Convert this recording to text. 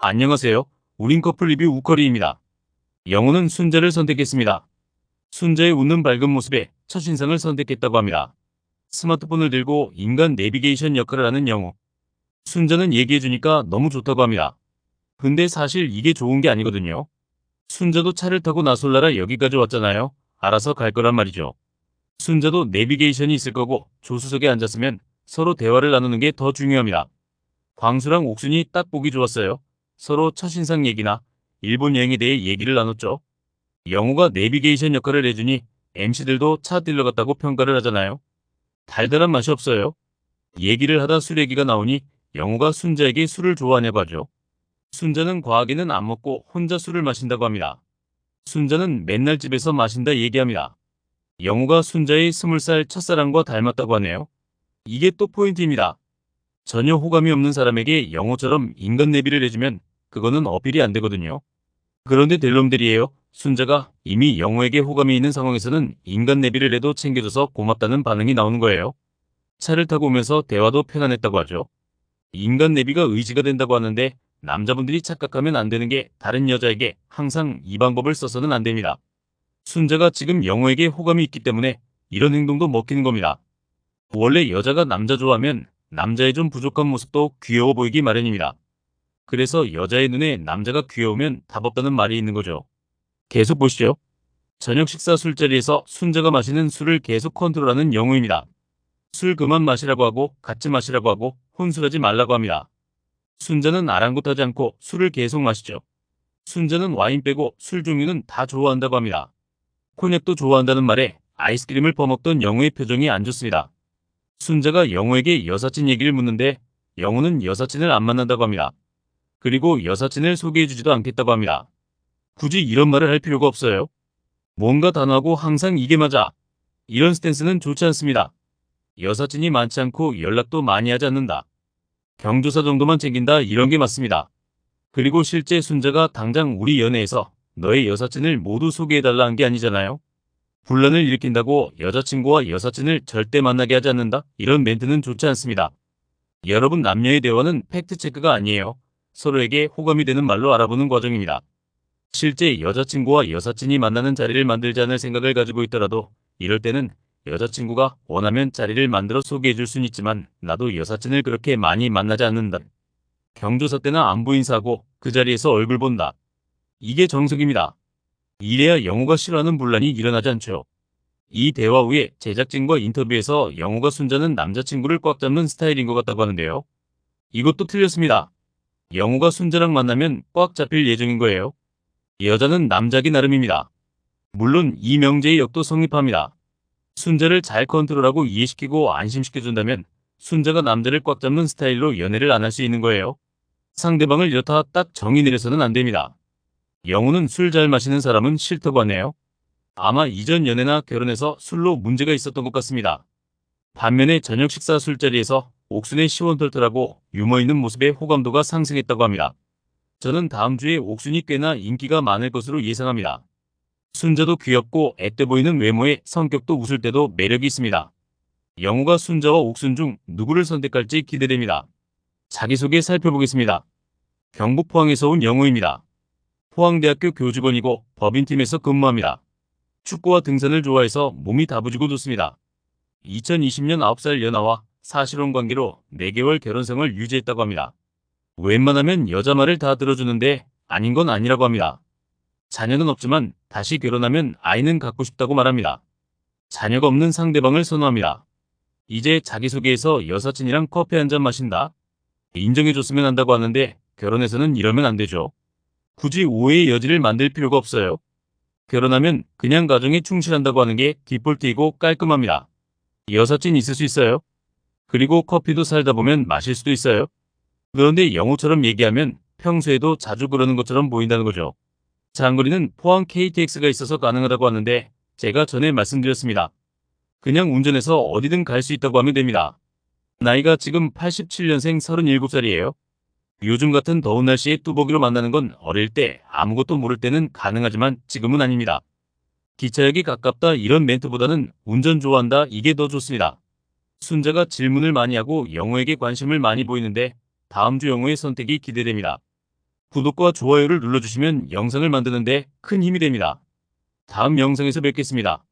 안녕하세요. 우린 커플 리뷰 우커리입니다. 영호는 순자를 선택했습니다. 순자의 웃는 밝은 모습에 첫인상을 선택했다고 합니다. 스마트폰을 들고 인간 내비게이션 역할을 하는 영호. 순자는 얘기해주니까 너무 좋다고 합니다. 근데 사실 이게 좋은 게 아니거든요. 순자도 차를 타고 나솔라라 여기까지 왔잖아요. 알아서 갈 거란 말이죠. 순자도 내비게이션이 있을 거고 조수석에 앉았으면 서로 대화를 나누는 게 더 중요합니다. 광수랑 옥순이 딱 보기 좋았어요. 서로 첫인상 얘기나 일본 여행에 대해 얘기를 나눴죠. 영호가 내비게이션 역할을 해주니 MC들도 차 딜러 같다고 평가를 하잖아요. 달달한 맛이 없어요. 얘기를 하다 술 얘기가 나오니 영호가 순자에게 술을 좋아하냐고 하죠. 순자는 과하게는 안 먹고 혼자 술을 마신다고 합니다. 순자는 맨날 집에서 마신다 얘기합니다. 영호가 순자의 20살 첫사랑과 닮았다고 하네요. 이게 또 포인트입니다. 전혀 호감이 없는 사람에게 영호처럼 인간 내비를 해주면 그거는 어필이 안 되거든요. 그런데 될 놈들이에요. 순자가 이미 영호에게 호감이 있는 상황에서는 인간 내비를 해도 챙겨줘서 고맙다는 반응이 나오는 거예요. 차를 타고 오면서 대화도 편안했다고 하죠. 인간 내비가 의지가 된다고 하는데 남자분들이 착각하면 안 되는 게 다른 여자에게 항상 이 방법을 써서는 안 됩니다. 순자가 지금 영호에게 호감이 있기 때문에 이런 행동도 먹히는 겁니다. 원래 여자가 남자 좋아하면 남자의 좀 부족한 모습도 귀여워 보이기 마련입니다. 그래서 여자의 눈에 남자가 귀여우면 답 없다는 말이 있는 거죠. 계속 보시죠. 저녁 식사 술자리에서 순자가 마시는 술을 계속 컨트롤하는 영호입니다. 술 그만 마시라고 하고 같이 마시라고 하고 혼술하지 말라고 합니다. 순자는 아랑곳하지 않고 술을 계속 마시죠. 순자는 와인 빼고 술 종류는 다 좋아한다고 합니다. 콘약도 좋아한다는 말에 아이스크림을 퍼먹던 영호의 표정이 안 좋습니다. 순자가 영호에게 여사친 얘기를 묻는데 영호는 여사친을 안 만난다고 합니다. 그리고 여사친을 소개해주지도 않겠다고 합니다. 굳이 이런 말을 할 필요가 없어요. 뭔가 단호하고 항상 이게 맞아. 이런 스탠스는 좋지 않습니다. 여사친이 많지 않고 연락도 많이 하지 않는다. 경조사 정도만 챙긴다 이런 게 맞습니다. 그리고 실제 순자가 당장 우리 연애에서 너의 여사친을 모두 소개해달라 한 게 아니잖아요. 분란을 일으킨다고 여자친구와 여사친을 절대 만나게 하지 않는다? 이런 멘트는 좋지 않습니다. 여러분 남녀의 대화는 팩트체크가 아니에요. 서로에게 호감이 되는 말로 알아보는 과정입니다. 실제 여자친구와 여사친이 만나는 자리를 만들지 않을 생각을 가지고 있더라도 이럴 때는 여자친구가 원하면 자리를 만들어 소개해줄 순 있지만 나도 여사친을 그렇게 많이 만나지 않는다. 경조사 때나 안부 인사하고 그 자리에서 얼굴 본다. 이게 정석입니다. 이래야 영호가 싫어하는 분란이 일어나지 않죠. 이 대화 후에 제작진과 인터뷰에서 영호가 순자는 남자친구를 꽉 잡는 스타일인 것 같다고 하는데요. 이것도 틀렸습니다. 영호가 순자랑 만나면 꽉 잡힐 예정인 거예요. 여자는 남자기 나름입니다. 물론 이명재의 역도 성립합니다. 순자를 잘 컨트롤하고 이해시키고 안심시켜준다면 순자가 남자를 꽉 잡는 스타일로 연애를 안 할 수 있는 거예요. 상대방을 이렇다 딱 정의 내려서는 안 됩니다. 영호는 술 잘 마시는 사람은 싫다고 하네요. 아마 이전 연애나 결혼에서 술로 문제가 있었던 것 같습니다. 반면에 저녁 식사 술자리에서 옥순의 시원털털하고 유머 있는 모습에 호감도가 상승했다고 합니다. 저는 다음 주에 옥순이 꽤나 인기가 많을 것으로 예상합니다. 순자도 귀엽고 앳돼 보이는 외모에 성격도 웃을 때도 매력이 있습니다. 영호가 순자와 옥순 중 누구를 선택할지 기대됩니다. 자기소개 살펴보겠습니다. 경북 포항에서 온 영호입니다. 포항대학교 교직원이고 법인팀에서 근무합니다. 축구와 등산을 좋아해서 몸이 다부지고 좋습니다. 2020년 9살 연하와 사실혼 관계로 4개월 결혼생을 유지했다고 합니다. 웬만하면 여자 말을 다 들어주는데 아닌 건 아니라고 합니다. 자녀는 없지만 다시 결혼하면 아이는 갖고 싶다고 말합니다. 자녀가 없는 상대방을 선호합니다. 이제 자기소개에서 여사친이랑 커피 한잔 마신다. 인정해줬으면 한다고 하는데 결혼해서는 이러면 안 되죠. 굳이 오해의 여지를 만들 필요가 없어요. 결혼하면 그냥 가정에 충실한다고 하는 게 디폴트이고 깔끔합니다. 여사친 있을 수 있어요. 그리고 커피도 살다 보면 마실 수도 있어요. 그런데 영호처럼 얘기하면 평소에도 자주 그러는 것처럼 보인다는 거죠. 장거리는 포항 KTX가 있어서 가능하다고 하는데 제가 전에 말씀드렸습니다. 그냥 운전해서 어디든 갈 수 있다고 하면 됩니다. 나이가 지금 87년생 37살이에요. 요즘 같은 더운 날씨에 뚜벅이로 만나는 건 어릴 때 아무것도 모를 때는 가능하지만 지금은 아닙니다. 기차역이 가깝다 이런 멘트보다는 운전 좋아한다 이게 더 좋습니다. 순자가 질문을 많이 하고 영호에게 관심을 많이 보이는데 다음 주 영호의 선택이 기대됩니다. 구독과 좋아요를 눌러주시면 영상을 만드는데 큰 힘이 됩니다. 다음 영상에서 뵙겠습니다.